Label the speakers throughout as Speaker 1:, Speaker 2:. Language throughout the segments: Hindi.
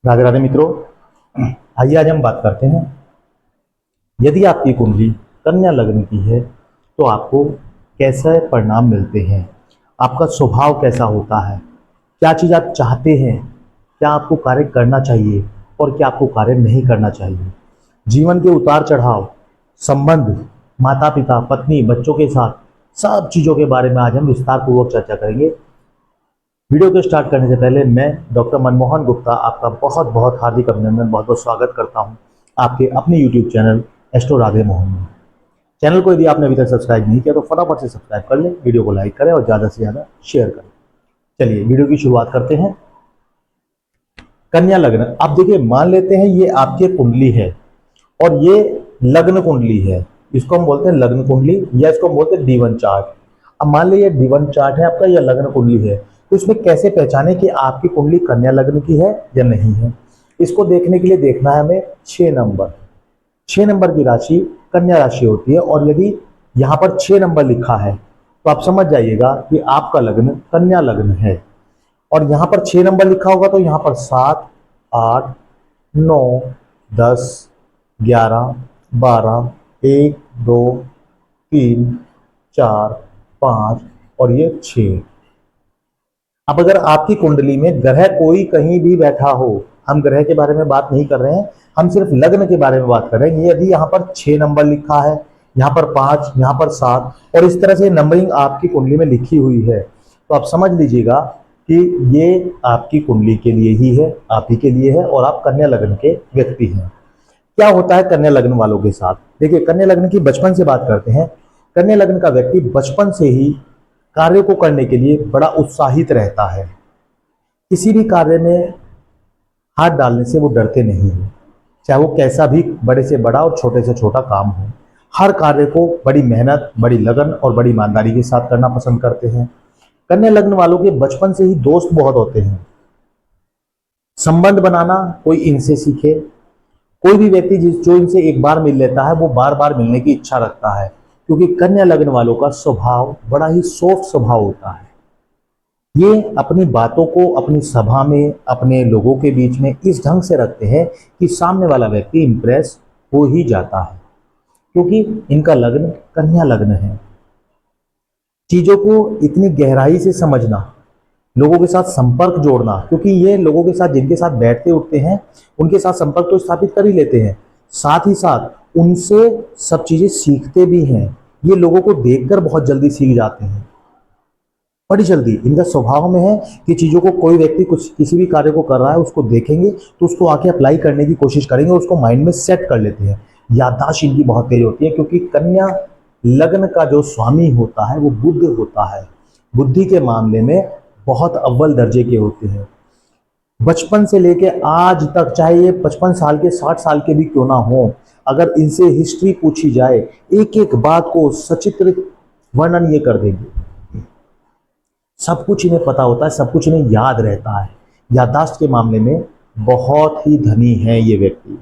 Speaker 1: राधे राधे मित्रों। आइए आज हम बात करते हैं, यदि आपकी कुंडली कन्या लग्न की है तो आपको कैसे परिणाम मिलते हैं, आपका स्वभाव कैसा होता है, क्या चीज़ आप चाहते हैं, क्या आपको कार्य करना चाहिए और क्या आपको कार्य नहीं करना चाहिए, जीवन के उतार चढ़ाव, संबंध, माता पिता, पत्नी, बच्चों के साथ, सब चीज़ों के बारे में आज हम विस्तार पूर्वक चर्चा करेंगे। वीडियो को स्टार्ट करने से पहले मैं डॉक्टर मनमोहन गुप्ता आपका बहुत बहुत हार्दिक अभिनंदन, बहुत बहुत स्वागत करता हूं आपके अपने YouTube channel astro Radhe Mohan में। चैनल को यदि आपने अभी तक सब्सक्राइब नहीं किया तो फटाफट से सब्सक्राइब कर लें, वीडियो को लाइक करें और ज़्यादा से ज़्यादा शेयर करें। चलिए वीडियो की शुरुआत करते हैं। कन्या लग्न, आप देखिए, मान लेते हैं ये आपकी कुंडली है और ये लग्न कुंडली है। इसको हम बोलते हैं लग्न कुंडली या इसको हम बोलते हैं D1 चार्ट। अब मान लीजिए D1 चार्ट है आपका या लग्न कुंडली है, तो इसमें कैसे पहचाने कि आपकी कुंडली कन्या लग्न की है या नहीं है। इसको देखने के लिए देखना है हमें 6 नंबर। 6 नंबर की राशि कन्या राशि होती है और यदि यहाँ पर 6 नंबर लिखा है तो आप समझ जाइएगा कि आपका लग्न कन्या लग्न है। और यहाँ पर 6 नंबर लिखा होगा तो यहाँ पर 7, 8, 9, 10, 11, 12, 1, 2, 3, 4, 5 और ये 6। अब अगर आपकी कुंडली में ग्रह कोई कहीं भी बैठा हो, हम ग्रह के बारे में बात नहीं कर रहे हैं, हम सिर्फ लग्न के बारे में बात कर रहे हैं। यदि यहाँ पर 6 नंबर लिखा है, यहाँ पर 5, यहाँ पर 7 और इस तरह से नंबरिंग आपकी कुंडली में लिखी हुई है तो आप समझ लीजिएगा कि ये आपकी कुंडली के लिए ही है, आप ही के लिए है और आप कन्या लग्न के व्यक्ति हैं। क्या होता है कन्या लग्न वालों के साथ? देखिए, कन्या लग्न की बचपन से बात करते हैं। कन्या लग्न का व्यक्ति बचपन से ही कार्य को करने के लिए बड़ा उत्साहित रहता है। किसी भी कार्य में हाथ डालने से वो डरते नहीं है, चाहे वो कैसा भी बड़े से बड़ा और छोटे से छोटा काम हो। हर कार्य को बड़ी मेहनत, बड़ी लगन और बड़ी ईमानदारी के साथ करना पसंद करते हैं। कन्या लग्न वालों के बचपन से ही दोस्त बहुत होते हैं। संबंध बनाना कोई इनसे सीखे। कोई भी व्यक्ति जो इनसे एक बार मिल लेता है वो बार बार मिलने की इच्छा रखता है, क्योंकि कन्या लग्न वालों का स्वभाव बड़ा ही सॉफ्ट स्वभाव होता है। ये अपनी बातों को अपनी सभा में, अपने लोगों के बीच में इस ढंग से रखते हैं कि सामने वाला व्यक्ति इंप्रेस हो ही जाता है, क्योंकि इनका लग्न कन्या लग्न है। चीजों को इतनी गहराई से समझना, लोगों के साथ संपर्क जोड़ना, क्योंकि ये लोगों के साथ जिनके साथ बैठते उठते हैं उनके साथ संपर्क तो स्थापित कर ही लेते हैं, साथ ही साथ उनसे सब चीजें सीखते भी हैं। ये लोगों को देखकर बहुत जल्दी सीख जाते हैं, बड़ी जल्दी। इनका स्वभाव में है कि चीजों को, कोई व्यक्ति कुछ किसी भी कार्य को कर रहा है उसको देखेंगे तो उसको आके अप्लाई करने की कोशिश करेंगे, उसको माइंड में सेट कर लेते हैं। याददाश्त इनकी बहुत तेज होती है, क्योंकि कन्या लग्न का जो स्वामी होता है वो बुध होता है। बुद्धि के मामले में बहुत अव्वल दर्जे के होते हैं। बचपन से लेके आज तक, चाहे ये 55 साल के 60 साल के भी क्यों ना हो, अगर इनसे हिस्ट्री पूछी जाए, एक एक बात को सचित्र वर्णन ये कर देंगे। सब कुछ इन्हें पता होता है, सब कुछ इन्हें याद रहता है। याददाश्त के मामले में बहुत ही धनी है ये व्यक्ति।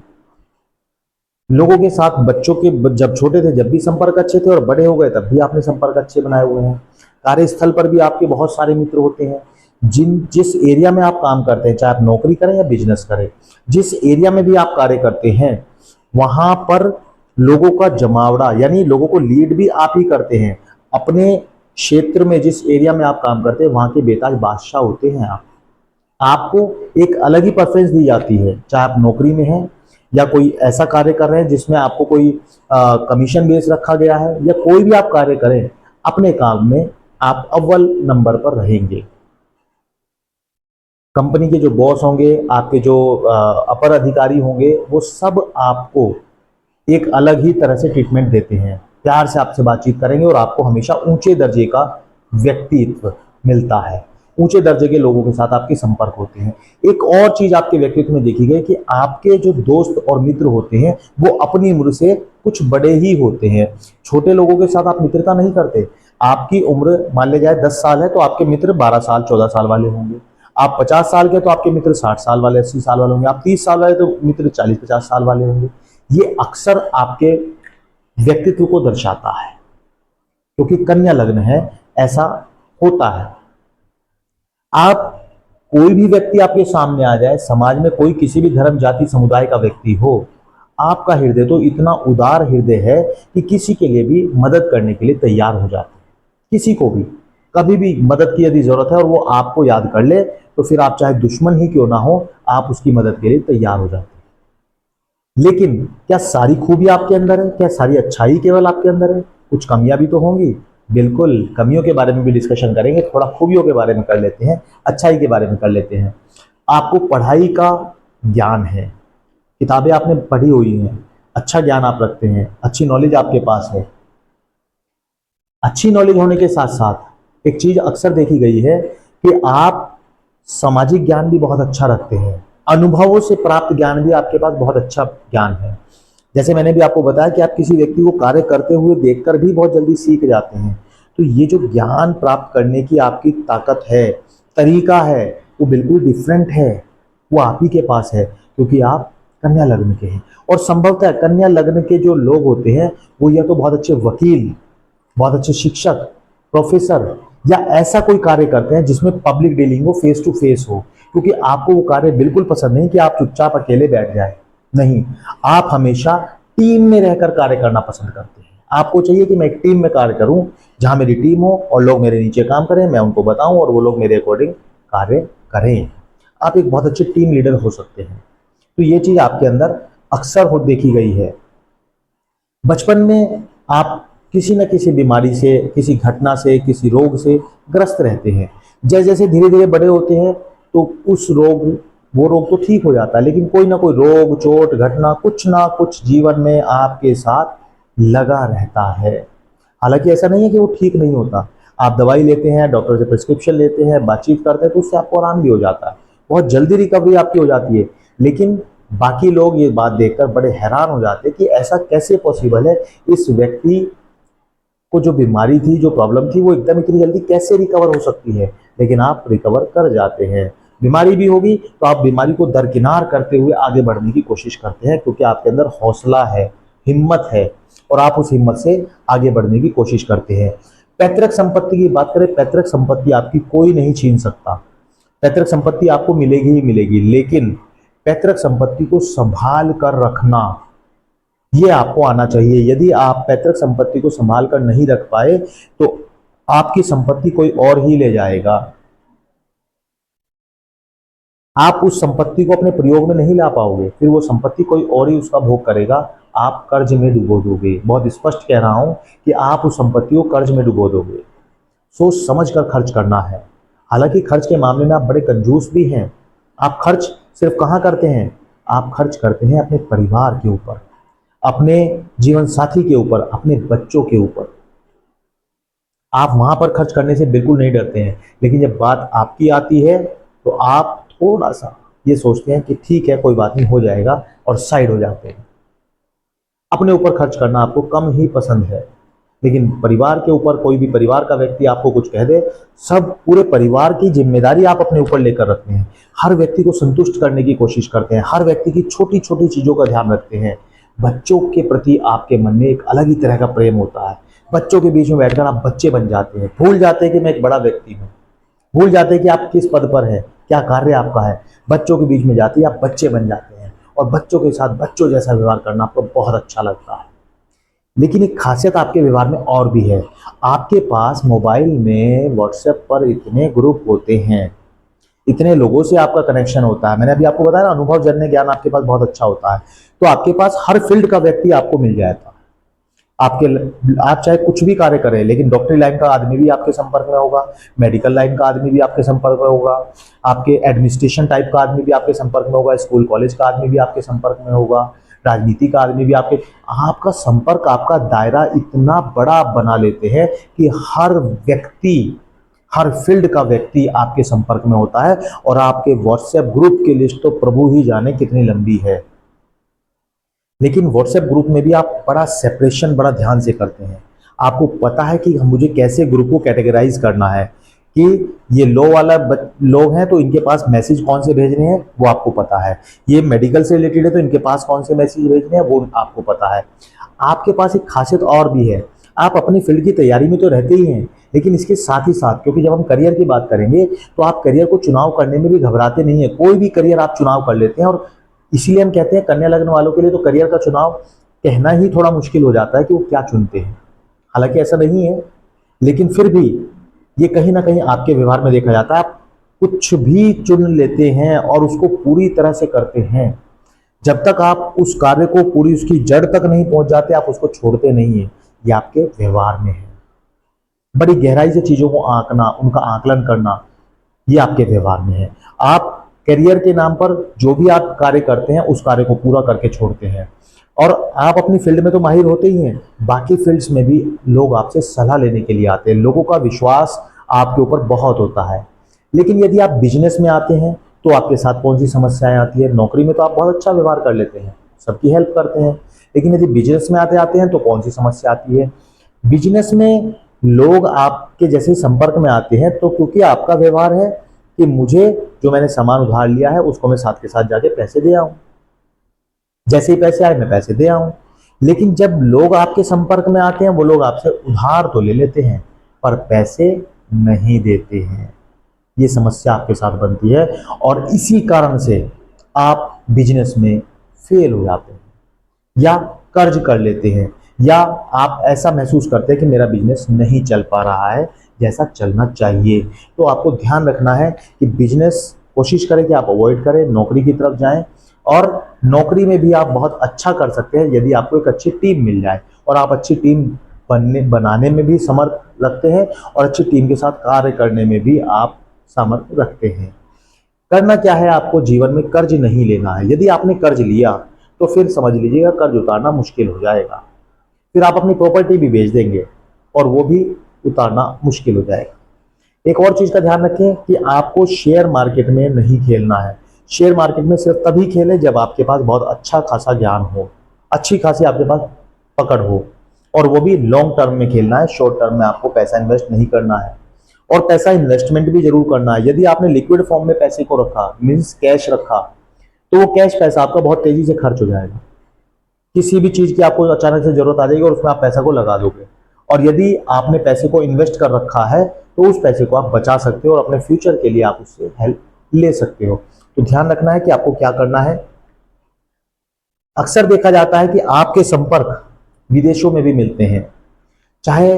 Speaker 1: लोगों के साथ बच्चों के, जब छोटे थे जब भी संपर्क अच्छे थे और बड़े हो गए तब भी आपने संपर्क अच्छे बनाए हुए हैं। कार्यस्थल पर भी आपके बहुत सारे मित्र होते हैं। जिस एरिया में आप काम करते हैं, चाहे आप नौकरी करें या बिजनेस करें, जिस एरिया में भी आप कार्य करते हैं वहां पर लोगों का जमावड़ा, यानी लोगों को लीड भी आप ही करते हैं। अपने क्षेत्र में, जिस एरिया में आप काम करते हैं, वहां के बेताज बादशाह होते हैं आप। आपको एक अलग ही प्रेफरेंस दी जाती है, चाहे आप नौकरी में हैं या कोई ऐसा कार्य कर रहे हैं जिसमें आपको कोई कमीशन बेस रखा गया है, या कोई भी आप कार्य करें, अपने काम में आप अव्वल नंबर पर रहेंगे। कंपनी के जो बॉस होंगे, आपके जो अपर अधिकारी होंगे, वो सब आपको एक अलग ही तरह से ट्रीटमेंट देते हैं, प्यार से आपसे बातचीत करेंगे और आपको हमेशा ऊंचे दर्जे का व्यक्तित्व मिलता है। ऊंचे दर्जे के लोगों के साथ आपके संपर्क होते हैं। एक और चीज आपके व्यक्तित्व में देखी गई कि आपके जो दोस्त और मित्र होते हैं वो अपनी उम्र से कुछ बड़े ही होते हैं। छोटे लोगों के साथ आप मित्रता नहीं करते। आपकी उम्र मान लिया जाए 10 साल है तो आपके मित्र 12 साल 14 साल वाले होंगे। आप 50 साल के तो आपके मित्र 60 साल वाले 80 साल वाले होंगे। आप 30 साल वाले तो मित्र 40-50 साल वाले होंगे। ये अक्सर आपके व्यक्तित्व को दर्शाता है, क्योंकि कन्या लग्न है, ऐसा होता है। आप कोई भी व्यक्ति आपके सामने आ जाए, समाज में कोई किसी भी धर्म जाति समुदाय का व्यक्ति हो, आपका हृदय तो इतना उदार हृदय है कि किसी के लिए भी मदद करने के लिए तैयार हो जाते हैं। किसी को भी कभी भी मदद की यदि जरूरत है और वो आपको याद कर ले, तो फिर आप चाहे दुश्मन ही क्यों ना हो, आप उसकी मदद के लिए तैयार हो जाते हैं। लेकिन क्या सारी खूबी आपके अंदर है? क्या सारी अच्छाई केवल आपके अंदर है? कुछ कमियां भी तो होंगी। बिल्कुल, कमियों के बारे में भी डिस्कशन करेंगे, थोड़ा खूबियों के बारे में कर लेते हैं, अच्छाई के बारे में कर लेते हैं। आपको पढ़ाई का ज्ञान है, किताबें आपने पढ़ी हुई हैं, अच्छा ज्ञान आप रखते हैं, अच्छी नॉलेज आपके पास है। अच्छी नॉलेज होने के साथ साथ एक चीज अक्सर देखी गई है कि आप सामाजिक ज्ञान भी बहुत अच्छा रखते हैं। अनुभवों से प्राप्त ज्ञान भी आपके पास बहुत अच्छा ज्ञान है। जैसे मैंने भी आपको बताया कि आप किसी व्यक्ति को कार्य करते हुए देखकर भी बहुत जल्दी सीख जाते हैं। तो ये जो ज्ञान प्राप्त करने की आपकी ताकत है, तरीका है, वो बिल्कुल डिफरेंट है, वो आप ही के पास है, क्योंकि आप कन्या लग्न के हैं। और संभवतः कन्या लग्न के जो लोग होते हैं वो या तो बहुत अच्छे वकील, बहुत अच्छे शिक्षक, प्रोफेसर, या ऐसा कोई कार्य करते हैं जिसमें पब्लिक डीलिंग हो, फेस टू फेस हो। क्योंकि आपको वो कार्य बिल्कुल पसंद नहीं कि आप चुपचाप अकेले बैठ जाए। नहीं, आप हमेशा टीम में रहकर कार्य करना पसंद करते हैं। आपको चाहिए कि मैं एक टीम में कार्य करूं, जहां मेरी टीम हो और लोग मेरे नीचे काम करें, मैं उनको बताऊं और वो लोग मेरे अकॉर्डिंग कार्य करें। आप एक बहुत अच्छे टीम लीडर हो सकते हैं। तो ये चीज आपके अंदर अक्सर हो देखी गई है। बचपन में आप किसी न किसी बीमारी से, किसी घटना से, किसी रोग से ग्रस्त रहते हैं। जैसे जैसे धीरे धीरे बड़े होते हैं तो वो रोग तो ठीक हो जाता है, लेकिन कोई ना कोई रोग, चोट, घटना, कुछ ना कुछ जीवन में आपके साथ लगा रहता है। हालांकि ऐसा नहीं है कि वो ठीक नहीं होता। आप दवाई लेते हैं, डॉक्टर से प्रिस्क्रिप्शन लेते हैं, बातचीत करते हैं, तो उससे आपको आराम भी हो जाता है, बहुत जल्दी रिकवरी आपकी हो जाती है। लेकिन बाकी लोग ये बात देखकर बड़े हैरान हो जाते हैं कि ऐसा कैसे पॉसिबल है, इस व्यक्ति को जो बीमारी थी, जो प्रॉब्लम थी, वो एकदम इतनी जल्दी कैसे रिकवर हो सकती है। लेकिन आप रिकवर कर जाते हैं। बीमारी भी होगी तो आप बीमारी को दरकिनार करते हुए आगे बढ़ने की कोशिश करते हैं, क्योंकि आपके अंदर हौसला है, हिम्मत है, और आप उस हिम्मत से आगे बढ़ने की कोशिश करते हैं। पैतृक संपत्ति की बात करें, पैतृक संपत्ति आपकी कोई नहीं छीन सकता। पैतृक संपत्ति आपको मिलेगी ही मिलेगी, लेकिन पैतृक संपत्ति को संभाल कर रखना, ये आपको आना चाहिए। यदि आप पैतृक संपत्ति को संभाल कर नहीं रख पाए तो आपकी संपत्ति कोई और ही ले जाएगा। आप उस संपत्ति को अपने प्रयोग में नहीं ला पाओगे, फिर वो संपत्ति कोई और ही उसका भोग करेगा। आप कर्ज में डुबो दोगे। बहुत स्पष्ट कह रहा हूं कि आप उस संपत्ति को कर्ज में डुबो दोगे। सोच समझ कर खर्च करना है। हालांकि खर्च के मामले में आप बड़े कंजूस भी हैं। आप खर्च सिर्फ कहां करते हैं? आप खर्च करते हैं अपने परिवार के ऊपर, अपने जीवन साथी के ऊपर, अपने बच्चों के ऊपर। आप वहां पर खर्च करने से बिल्कुल नहीं डरते हैं, लेकिन जब बात आपकी आती है तो आप थोड़ा सा ये सोचते हैं कि ठीक है, कोई बात नहीं, हो जाएगा, और साइड हो जाते हैं। अपने ऊपर खर्च करना आपको कम ही पसंद है, लेकिन परिवार के ऊपर कोई भी परिवार का व्यक्ति आपको कुछ कह दे, सब पूरे परिवार की जिम्मेदारी आप अपने ऊपर लेकर रखते हैं। हर व्यक्ति को संतुष्ट करने की कोशिश करते हैं, हर व्यक्ति की छोटी छोटी चीजों का ध्यान रखते हैं। बच्चों के प्रति आपके मन में एक अलग ही तरह का प्रेम होता है। बच्चों के बीच में बैठकर आप बच्चे बन जाते हैं, भूल जाते हैं कि मैं एक बड़ा व्यक्ति हूँ, भूल जाते हैं कि आप किस पद पर है, क्या कार्य आपका है। बच्चों के बीच में जाते ही आप बच्चे बन जाते हैं, और बच्चों के साथ बच्चों जैसा व्यवहार करना आपको बहुत अच्छा लगता है। लेकिन एक खासियत आपके व्यवहार में और भी है। आपके पास मोबाइल में, व्हाट्सएप पर इतने ग्रुप होते हैं, इतने लोगों से आपका कनेक्शन होता है। मैंने अभी आपको बताया ना, अनुभव जन्य ज्ञान आपके पास बहुत अच्छा होता है। तो आपके पास हर फील्ड का व्यक्ति आपको मिल जाएगा। आप चाहे कुछ भी कार्य करें, लेकिन डॉक्टरी लाइन का आदमी भी आपके संपर्क में होगा, मेडिकल लाइन का आदमी भी आपके संपर्क में होगा, आपके एडमिनिस्ट्रेशन टाइप का आदमी भी आपके संपर्क में होगा, स्कूल कॉलेज का आदमी भी आपके संपर्क में होगा, राजनीति का आदमी भी आपका संपर्क, आपका दायरा इतना बड़ा बना लेते हैं कि हर व्यक्ति, हर फील्ड का व्यक्ति आपके संपर्क में होता है। और आपके व्हाट्सएप ग्रुप की लिस्ट तो प्रभु ही जाने कितनी लंबी है। लेकिन व्हाट्सएप ग्रुप में भी आप बड़ा सेपरेशन बड़ा ध्यान से करते हैं। आपको पता है कि मुझे कैसे ग्रुप को कैटेगराइज करना है, कि ये लो वाला लोग हैं तो इनके पास मैसेज कौन से भेजने हैं वो आपको पता है, ये मेडिकल से रिलेटेड है तो इनके पास कौन से मैसेज भेजने हैं वो आपको पता है। आपके पास एक खासियत और भी है, आप अपनी फील्ड की तैयारी में तो रहते ही हैं, लेकिन इसके साथ ही साथ, क्योंकि जब हम करियर की बात करेंगे तो आप करियर को चुनाव करने में भी घबराते नहीं है, कोई भी करियर आप चुनाव कर लेते हैं। और इसीलिए हम कहते हैं कन्या लग्न वालों के लिए तो करियर का चुनाव कहना ही थोड़ा मुश्किल हो जाता है कि वो क्या चुनते हैं। हालांकि ऐसा नहीं है, लेकिन फिर भी ये कहीं ना कहीं आपके व्यवहार में देखा जाता है। आप कुछ भी चुन लेते हैं और उसको पूरी तरह से करते हैं। जब तक आप उस कार्य को पूरी उसकी जड़ तक नहीं पहुंच जाते, आप उसको छोड़ते नहीं है। ये आपके व्यवहार में है। बड़ी गहराई से चीजों को आंकना, उनका आकलन करना, ये आपके व्यवहार में है। आप करियर के नाम पर जो भी आप कार्य करते हैं उस कार्य को पूरा करके छोड़ते हैं। और आप अपनी फील्ड में तो माहिर होते ही हैं, बाकी फील्ड्स में भी लोग आपसे सलाह लेने के लिए आते हैं। लोगों का विश्वास आपके ऊपर बहुत होता है। लेकिन यदि आप बिजनेस में आते हैं तो आपके साथ कौन सी समस्याएं आती है? नौकरी में तो आप बहुत अच्छा व्यवहार कर लेते हैं, सबकी हेल्प करते हैं, लेकिन यदि बिजनेस में आते हैं तो कौन सी समस्या आती है? बिजनेस में लोग आपके जैसे संपर्क में आते हैं तो क्योंकि आपका व्यवहार है कि मुझे जो मैंने सामान उधार लिया है उसको मैं साथ के साथ जाके पैसे दे आऊं, जैसे ही पैसे आए मैं पैसे दे आऊं। लेकिन जब लोग आपके संपर्क में आते हैं वो लोग आपसे उधार तो ले लेते हैं पर पैसे नहीं देते हैं। ये समस्या आपके साथ बनती है और इसी कारण से आप बिजनेस में फेल हो जाते हैं या कर्ज कर लेते हैं, या आप ऐसा महसूस करते हैं कि मेरा बिजनेस नहीं चल पा रहा है जैसा चलना चाहिए। तो आपको ध्यान रखना है कि बिजनेस कोशिश करें कि आप अवॉइड करें, नौकरी की तरफ जाएं। और नौकरी में भी आप बहुत अच्छा कर सकते हैं यदि आपको एक अच्छी टीम मिल जाए और आप अच्छी टीम बनाने में भी समर्थ रखते हैं और अच्छी टीम के साथ कार्य करने में भी आप सामर्थ्य रखते हैं। करना क्या है, आपको जीवन में कर्ज नहीं लेना है। यदि आपने कर्ज लिया तो फिर समझ लीजिएगा कर्ज उतारना मुश्किल हो जाएगा। फिर आप अपनी प्रॉपर्टी भी बेच देंगे और वो भी उतारना मुश्किल हो जाएगा। एक और चीज का ध्यान रखें कि आपको शेयर मार्केट में नहीं खेलना है। शेयर मार्केट में सिर्फ तभी खेलें जब आपके पास बहुत अच्छा खासा ज्ञान हो, अच्छी खासी आपके पास पकड़ हो, और वो भी लॉन्ग टर्म में खेलना है। शॉर्ट टर्म में आपको पैसा इन्वेस्ट नहीं करना है। और पैसा इन्वेस्टमेंट भी जरूर करना है। यदि आपने लिक्विड फॉर्म में पैसे को रखा, मीन्स कैश रखा, तो वो कैश पैसा आपका बहुत तेजी से खर्च हो जाएगा। किसी भी चीज की आपको अचानक से जरूरत आ जाएगी और उसमें आप पैसा को लगा दोगे। और यदि आपने पैसे को इन्वेस्ट कर रखा है तो उस पैसे को आप बचा सकते हो और अपने फ्यूचर के लिए आप उससे हेल्प ले सकते हो। तो ध्यान रखना है कि आपको क्या करना है। अक्सर देखा जाता है कि आपके संपर्क विदेशों में भी मिलते हैं, चाहे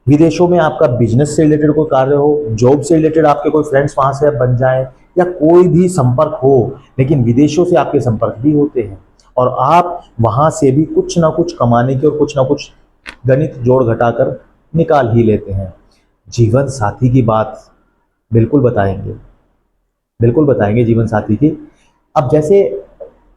Speaker 1: विदेशों में आपका बिजनेस से रिलेटेड कोई कार्य हो, जॉब से रिलेटेड आपके कोई फ्रेंड्स वहां से बन जाए, या कोई भी संपर्क हो, लेकिन विदेशों से आपके संपर्क भी होते हैं और आप वहां से भी कुछ ना कुछ कमाने की और कुछ ना कुछ गणित जोड़ घटाकर निकाल ही लेते हैं। जीवन साथी की बात बिल्कुल बताएंगे, बिल्कुल बताएंगे जीवन साथी की। अब जैसे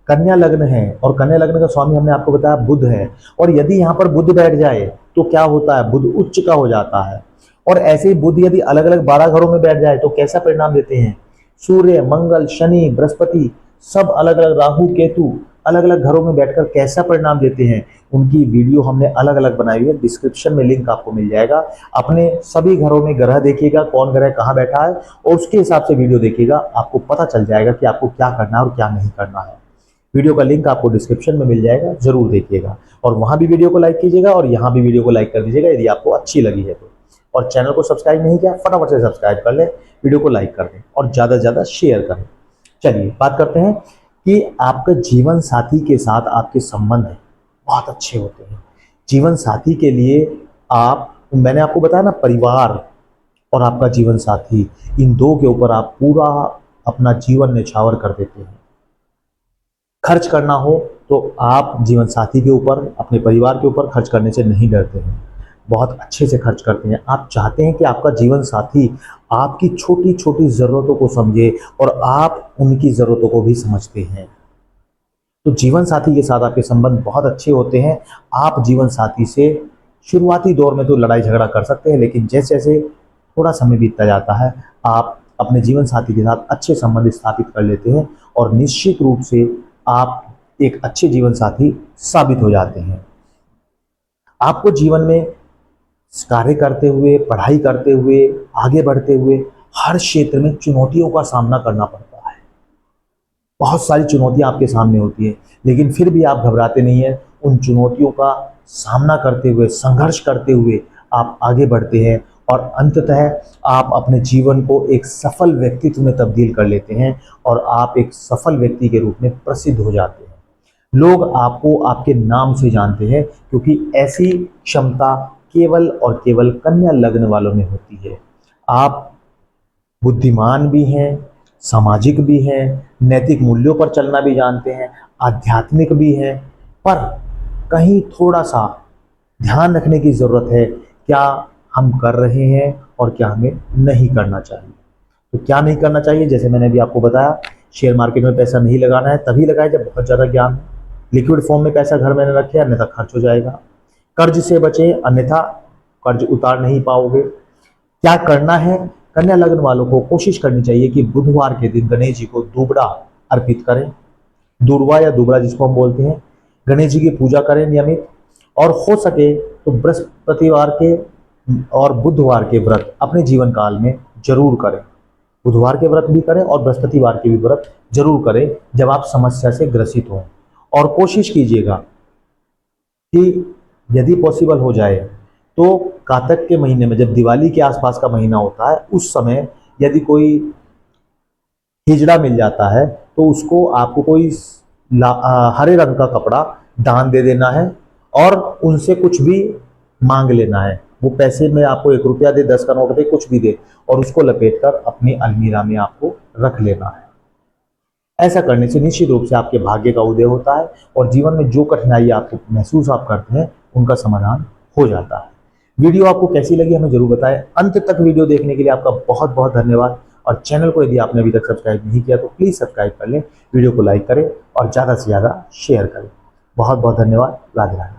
Speaker 1: कन्या लग्न है और कन्या लग्न का स्वामी हमने आपको बताया बुध है, और यदि यहाँ पर बुध बैठ जाए तो क्या होता है, बुध उच्च का हो जाता है। और ऐसे ही बुध यदि अलग अलग 12 घरों में बैठ जाए तो कैसा परिणाम देते हैं? सूर्य, मंगल, शनि, बृहस्पति सब अलग अलग, राहु, केतु अलग अलग घरों में बैठकर कैसा परिणाम देते हैं, उनकी वीडियो हमने अलग अलग बनाई हुई है। डिस्क्रिप्शन में लिंक आपको मिल जाएगा। अपने सभी घरों में ग्रह देखिएगा, कौन ग्रह कहाँ बैठा है, और उसके हिसाब से वीडियो देखिएगा। आपको पता चल जाएगा कि आपको क्या करना है और क्या नहीं करना है। वीडियो का लिंक आपको डिस्क्रिप्शन में मिल जाएगा, जरूर देखिएगा। और वहां भी वीडियो को लाइक कीजिएगा और यहाँ भी वीडियो को लाइक कर दीजिएगा यदि आपको अच्छी लगी है तो। और चैनल को सब्सक्राइब नहीं किया, फटाफट से सब्सक्राइब कर ले, वीडियो को लाइक कर दें और ज़्यादा से ज़्यादा शेयर करें। चलिए बात करते हैं कि आपके जीवन साथी के साथ आपके संबंध बहुत अच्छे होते हैं। जीवन साथी के लिए मैंने आपको बताया ना, परिवार और आपका जीवन साथी, इन दो के ऊपर आप पूरा अपना जीवन न्यौछावर कर देते हैं। खर्च करना हो तो आप जीवन साथी के ऊपर, अपने परिवार के ऊपर खर्च करने से नहीं डरते हैं, बहुत अच्छे से खर्च करते हैं। आप चाहते हैं कि आपका जीवन साथी आपकी छोटी छोटी ज़रूरतों को समझे और आप उनकी ज़रूरतों को भी समझते हैं। तो जीवन साथी के साथ आपके संबंध बहुत अच्छे होते हैं। आप जीवन साथी से शुरुआती दौर में तो लड़ाई झगड़ा कर सकते हैं, लेकिन जैसे जैसे थोड़ा समय बीतता जाता है आप अपने जीवन साथी के साथ अच्छे संबंध स्थापित कर लेते हैं और निश्चित रूप से आप एक अच्छे जीवन साथी साबित हो जाते हैं। आपको जीवन में कार्य करते हुए, पढ़ाई करते हुए, आगे बढ़ते हुए हर क्षेत्र में चुनौतियों का सामना करना पड़ता है। बहुत सारी चुनौतियां आपके सामने होती है, लेकिन फिर भी आप घबराते नहीं हैं। उन चुनौतियों का सामना करते हुए, संघर्ष करते हुए आप आगे बढ़ते हैं और अंततः आप अपने जीवन को एक सफल व्यक्तित्व में तब्दील कर लेते हैं और आप एक सफल व्यक्ति के रूप में प्रसिद्ध हो जाते हैं। लोग आपको आपके नाम से जानते हैं क्योंकि ऐसी क्षमता केवल और केवल कन्या लग्न वालों में होती है। आप बुद्धिमान भी हैं, सामाजिक भी हैं, नैतिक मूल्यों पर चलना भी जानते हैं, आध्यात्मिक भी हैं, पर कहीं थोड़ा सा ध्यान रखने की ज़रूरत है, क्या हम कर रहे हैं और क्या हमें नहीं करना चाहिए। तो क्या नहीं करना चाहिए, जैसे मैंने अभी आपको बताया, शेयर मार्केट में पैसा नहीं लगाना है, तभी लगाए जब बहुत ज़्यादा ज्ञान है। लिक्विड फॉर्म में पैसा घर में न रखें, अन्यथा खर्च हो जाएगा। कर्ज से बचें, अन्यथा कर्ज उतार नहीं पाओगे। क्या करना है, कन्या लग्न वालों को कोशिश करनी चाहिए कि बुधवार के दिन गणेश जी को दूबड़ा अर्पित करें। दूर्वा या दूबड़ा जिसको हम बोलते हैं, गणेश जी की पूजा करें नियमित, और हो सके तो बृहस्पतिवार के और बुधवार के व्रत अपने जीवन काल में जरूर करें। बुधवार के व्रत भी करें और बृहस्पतिवार के भी व्रत जरूर करें जब आप समस्या से ग्रसित हों। और कोशिश कीजिएगा कि यदि पॉसिबल हो जाए तो कातक के महीने में, जब दिवाली के आसपास का महीना होता है, उस समय यदि कोई हिजड़ा मिल जाता है तो उसको आपको कोई हरे रंग का कपड़ा दान दे देना है और उनसे कुछ भी मांग लेना है। वो पैसे में आपको 1 रुपया दे, 10 का नोट दे, कुछ भी दे, और उसको लपेटकर अपनी अलमीरा में आपको रख लेना है। ऐसा करने से निश्चित रूप से आपके भाग्य का उदय होता है और जीवन में जो कठिनाई आपको महसूस आप करते हैं उनका समाधान हो जाता है। वीडियो आपको कैसी लगी हमें जरूर बताएं। अंत तक वीडियो देखने के लिए आपका बहुत बहुत धन्यवाद। और चैनल को यदि आपने अभी तक सब्सक्राइब नहीं किया तो प्लीज़ सब्सक्राइब कर लें, वीडियो को लाइक करें और ज़्यादा से ज़्यादा शेयर करें। बहुत बहुत धन्यवाद। राधे राधे।